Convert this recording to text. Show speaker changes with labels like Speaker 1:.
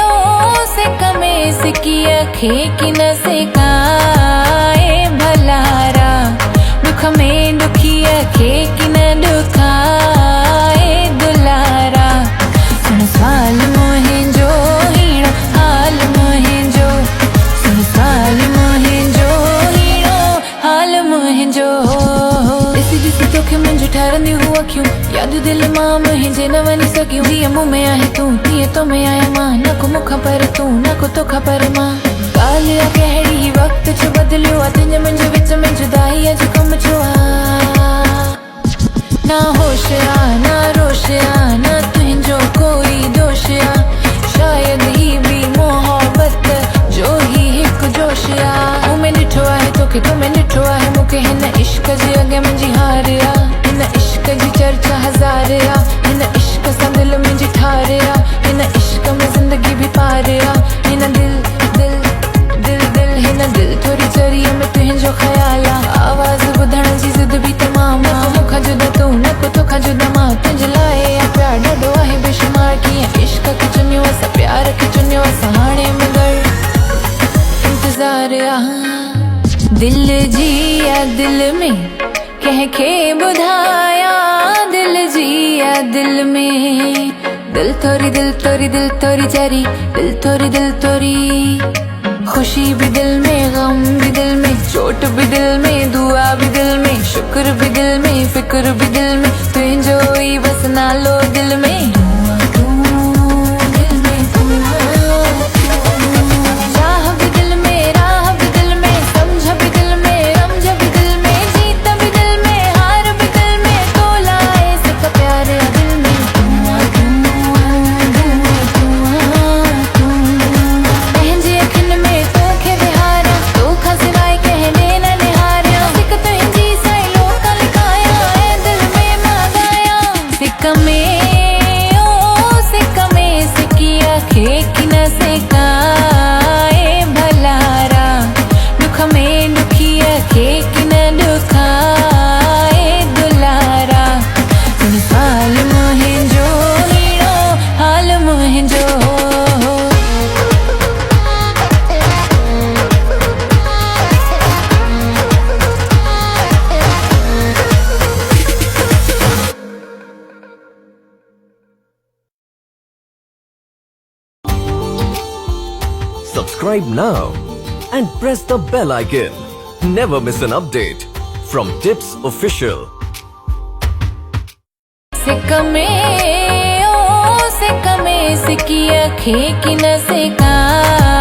Speaker 1: ओ सिकमे सिकी अखे की न सिकाए भलारा दुख में दुखी अखे की न दुखाए दुलारा सुन सवाल मोहिंजो हीणो हाल मोहिंजो सुन सवाल मोहिंजो हीणो हाल मोहिंजो ॾिसी ॾिसी तोखे मुंहिंजो ठारंदी हुआ क्यों याद दिल मां मुंहिंजे न वञी सघियूं जीअं मुंह में आहे तूं तीअं तो में आहियां मां न को मूंखां पर तूं न को तोखां पर मां ॻाल्हि आहे कहिड़ी ही वक़्तु छो बदिलियो आहे तुंहिंजे मुंहिंजे विच में जुदाई जो कमु छो आहे ना होश आहे ना रोश आहे न तुंहिंजो कोई दोष आहे शायद ही बि मोहबत जो ही हिकु जोश आहे मूं में ॾिठो आहे तोखे तो में ॾिठो आहे मूंखे हिन इश्क जे अॻियां मुंहिंजी हार आहे हिन इश्क जी चर्चा हज़ार आहे हिन इश्क सां दिल मुंहिंजी ठार आहे हिन इश्क में ज़िंदगी बि पार आहे हिन दिल दिल दिल दिल हिन दिल थोरी चरीअ में तुंहिंजो ख़्याल आहे आवाज़ ॿुधण जी ज़िद बि तमामु आहे मूंखां जुदा तूं न को तोखां जुदा मां तुंहिंजे लाइ प्यार ॾाढो आहे बेशुमार कीअं इश्क खे चुनियो असां प्यार खे चुनियो असां हाणे मगर इंतज़ार आहे दिल जी आहे दिल में कंहिंखे ॿुधाया दिल जी आहे दिल में दिल थोरी दिल थोरी दिल थोरी चरी दिल थोरी खुशी भी दिल में गम भी दिल में चोट भी दिल में दुआ भी दिल में शुक्र भी दिल में फिक्र भी दिल में तुंहिंजो ई बस नालो दिल में चाह भी दिल में राह भी दिल में समझ भी दिल में रमझ भी दिल में जीत भी दिल में हार भी दिल में तोला इसका प्यार दिल में पंहिंजे अखियुनि में तोखे विहारियां तोखां सवाइ कंहिं ॾे न निहारियां सिक तुंहिंजी साईं लोक लिखायां ऐं दिल में मां ॻायां सिक में ओ सिक में सिकी अखे की न सिकाए भलारा दुख में दुखी अखे की न दुखाए दुलारा सुन सवाल मोहिंजो हीणो हाल Mohenjo
Speaker 2: Subscribe now and press the bell icon. Never miss an update from Tips Official.
Speaker 1: सिक में ओ सिक में सिकी अखे की न सिकाए